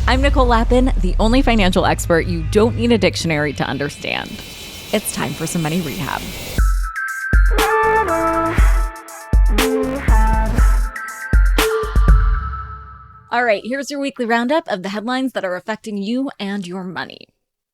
I'm Nicole Lappin, the only financial expert you don't need a dictionary to understand. It's time for some money rehab. All right, here's your weekly roundup of the headlines that are affecting you and your money.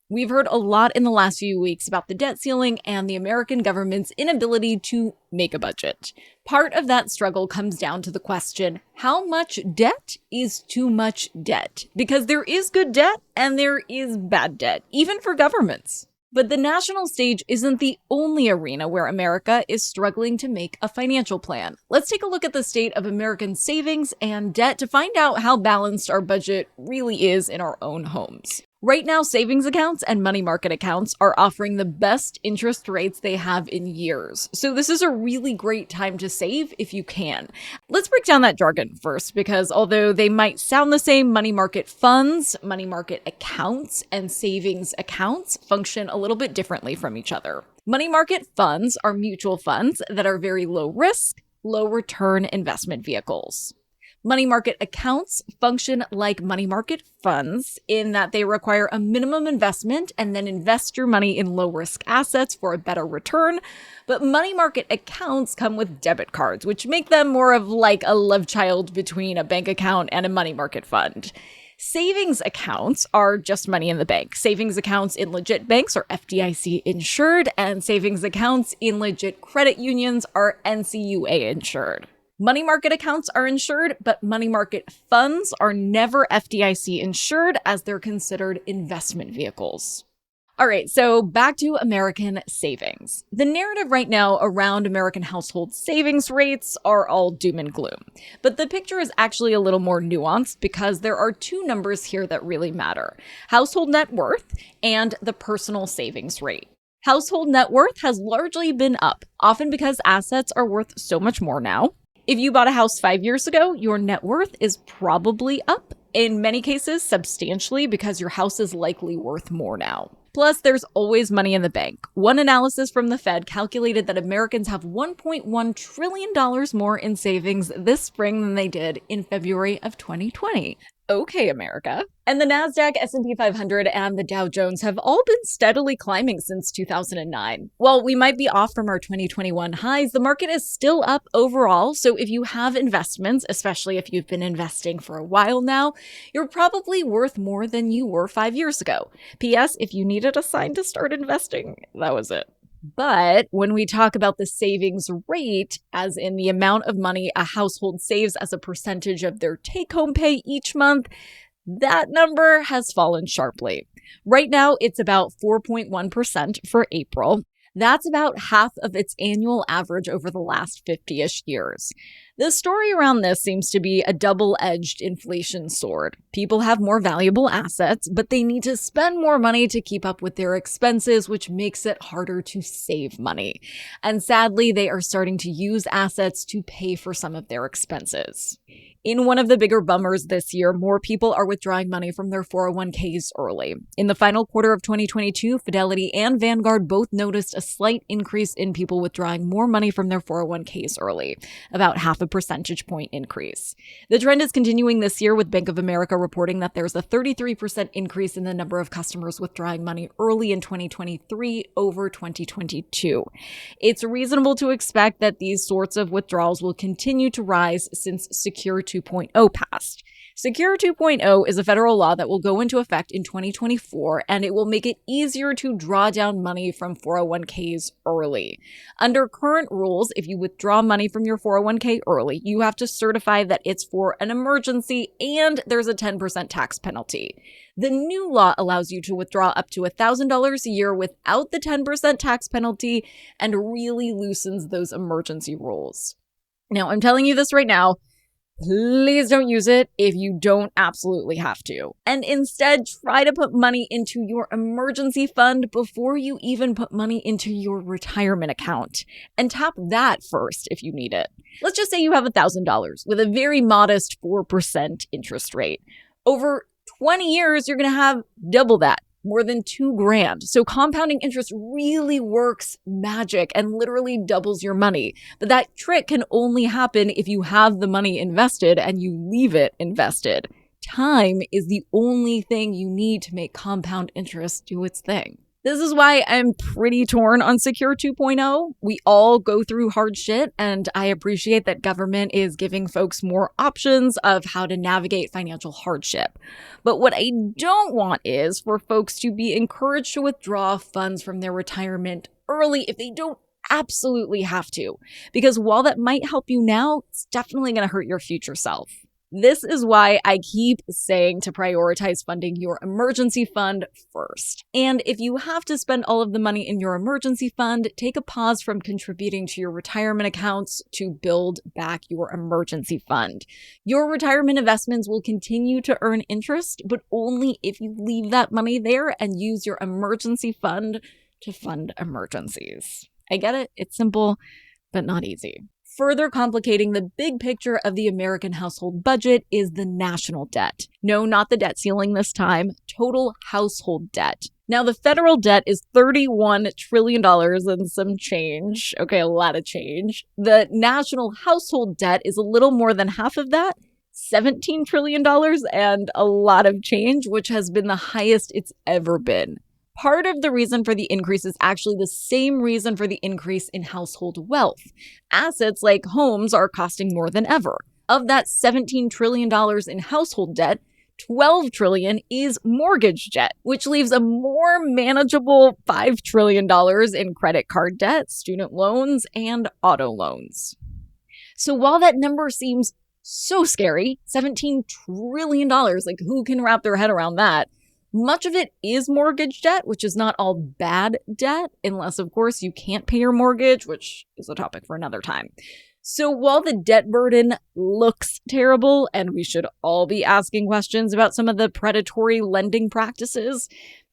We've heard a lot in the last few weeks about the debt ceiling and the American government's inability to make a budget. Part of that struggle comes down to the question, how much debt is too much debt? Because there is good debt and there is bad debt, even for governments. But the national stage isn't the only arena where America is struggling to make a financial plan. Let's take a look at the state of American savings and debt to find out how balanced our budget really is in our own homes. Right now, savings accounts and money market accounts are offering the best interest rates they have in years. So this is a really great time to save if you can. Let's break down that jargon first, because although they might sound the same, money market funds, money market accounts, and savings accounts function a little bit differently from each other. Money market funds are mutual funds that are very low risk, low return investment vehicles. Money market accounts function like money market funds in that they require a minimum investment and then invest your money in low-risk assets for a better return. But money market accounts come with debit cards, which make them more of like a love child between a bank account and a money market fund. Savings accounts are just money in the bank. Savings accounts in legit banks are FDIC insured, and savings accounts in legit credit unions are NCUA insured. Money market accounts are insured, but money market funds are never FDIC insured as they're considered investment vehicles. All right, so back to American savings. The narrative right now around American household savings rates are all doom and gloom. But the picture is actually a little more nuanced because there are two numbers here that really matter: household net worth and the personal savings rate. Household net worth has largely been up, often because assets are worth so much more now. If you bought a house 5 years ago, your net worth is probably up, in many cases substantially, because your house is likely worth more now. Plus, there's always money in the bank. One analysis from the Fed calculated that Americans have $1.1 trillion more in savings this spring than they did in February of 2020. Okay, America. And the NASDAQ, S&P 500, and the Dow Jones have all been steadily climbing since 2009. While we might be off from our 2021 highs, the market is still up overall. So if you have investments, especially if you've been investing for a while now, you're probably worth more than you were 5 years ago. P.S. If you needed a sign to start investing, that was it. But when we talk about the savings rate, as in the amount of money a household saves as a percentage of their take-home pay each month, that number has fallen sharply. Right now, it's about 4.1% for April. That's about half of its annual average over the last 50-ish years. The story around this seems to be a double-edged inflation sword. People have more valuable assets, but they need to spend more money to keep up with their expenses, which makes it harder to save money. And sadly, they are starting to use assets to pay for some of their expenses. In one of the bigger bummers this year, more people are withdrawing money from their 401ks early. In the final quarter of 2022, Fidelity and Vanguard both noticed a slight increase in people withdrawing more money from their 401ks early, about half a percentage point increase. The trend is continuing this year, with Bank of America reporting that there's a 33% increase in the number of customers withdrawing money early in 2023 over 2022. It's reasonable to expect that these sorts of withdrawals will continue to rise since Secure 2.0 passed. Secure 2.0 is a federal law that will go into effect in 2024, and it will make it easier to draw down money from 401ks early. Under current rules, if you withdraw money from your 401k early, you have to certify that it's for an emergency, and there's a 10% tax penalty. The new law allows you to withdraw up to $1,000 a year without the 10% tax penalty and really loosens those emergency rules. Now, I'm telling you this right now. Please don't use it if you don't absolutely have to. And instead, try to put money into your emergency fund before you even put money into your retirement account. And tap that first if you need it. Let's just say you have $1,000 with a very modest 4% interest rate. Over 20 years, you're going to have double that. More than $2,000. So compounding interest really works magic and literally doubles your money. But that trick can only happen if you have the money invested and you leave it invested. time is the only thing you need to make compound interest do its thing. This is why I'm pretty torn on Secure 2.0. We all go through hard shit, and I appreciate that government is giving folks more options of how to navigate financial hardship. But what I don't want is for folks to be encouraged to withdraw funds from their retirement early if they don't absolutely have to. Because while that might help you now, it's definitely going to hurt your future self. This is why I keep saying to prioritize funding your emergency fund first. And if you have to spend all of the money in your emergency fund, take a pause from contributing to your retirement accounts to build back your emergency fund. Your retirement investments will continue to earn interest, but only if you leave that money there and use your emergency fund to fund emergencies. I get it. It's simple, but not easy. Further complicating the big picture of the American household budget is the national debt. No, not the debt ceiling this time, total household debt. Now, the federal debt is $31 trillion and some change. Okay, a lot of change. The national household debt is a little more than half of that, $17 trillion and a lot of change, which has been the highest it's ever been. Part of the reason for the increase is actually the same reason for the increase in household wealth. Assets like homes are costing more than ever. Of that $17 trillion in household debt, $12 trillion is mortgage debt, which leaves a more manageable $5 trillion in credit card debt, student loans, and auto loans. So while that number seems so scary, $17 trillion, like who can wrap their head around that? Much of it is mortgage debt, which is not all bad debt, unless, of course, you can't pay your mortgage, which is a topic for another time. So while the debt burden looks terrible, and we should all be asking questions about some of the predatory lending practices,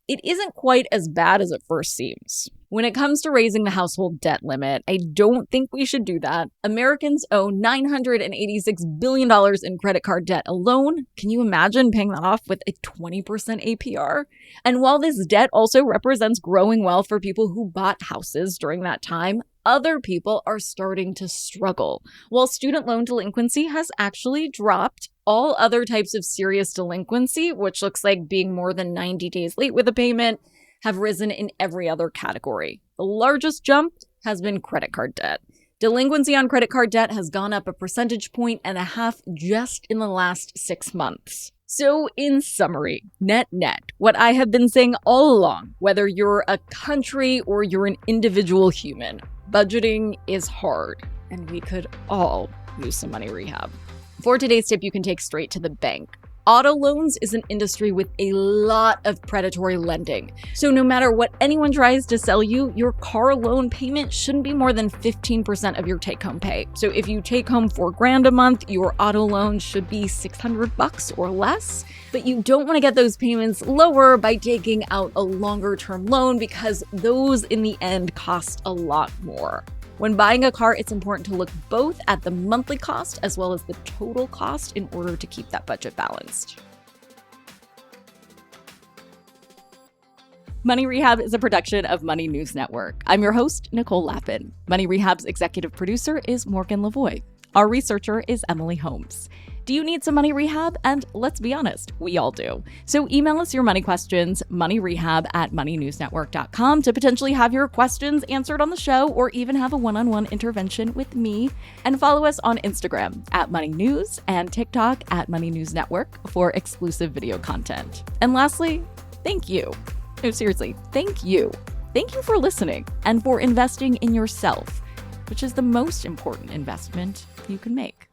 it isn't quite as bad as it first seems. When it comes to raising the household debt limit, I don't think we should do that. Americans owe $986 billion in credit card debt alone. Can you imagine paying that off with a 20% APR? And while this debt also represents growing wealth for people who bought houses during that time, other people are starting to struggle. While student loan delinquency has actually dropped, all other types of serious delinquency, which looks like being more than 90 days late with a payment, have risen in every other category. The largest jump has been credit card debt. Delinquency on credit card debt has gone up 1.5 percentage points just in the last 6 months. So in summary, net, what I have been saying all along, whether you're a country or you're an individual human, budgeting is hard, and we could all use some money rehab. For today's tip, you can take straight to the bank. Auto loans is an industry with a lot of predatory lending. So no matter what anyone tries to sell you, your car loan payment shouldn't be more than 15% of your take-home pay. So if you take home $4,000 a month, your auto loan should be $600 or less. But you don't want to get those payments lower by taking out a longer-term loan because those in the end cost a lot more. When buying a car, it's important to look both at the monthly cost as well as the total cost in order to keep that budget balanced. Money Rehab is a production of Money News Network. I'm your host, Nicole Lappin. Money Rehab's executive producer is Morgan Lavoie. Our researcher is Emily Holmes. Do you need some money rehab? And let's be honest, we all do. So email us your money questions, moneyrehab@moneynewsnetwork.com, to potentially have your questions answered on the show or even have a one-on-one intervention with me. And follow us on Instagram @moneynews and TikTok @moneynewsnetwork for exclusive video content. And lastly, thank you. No, seriously, thank you. Thank you for listening and for investing in yourself, which is the most important investment you can make.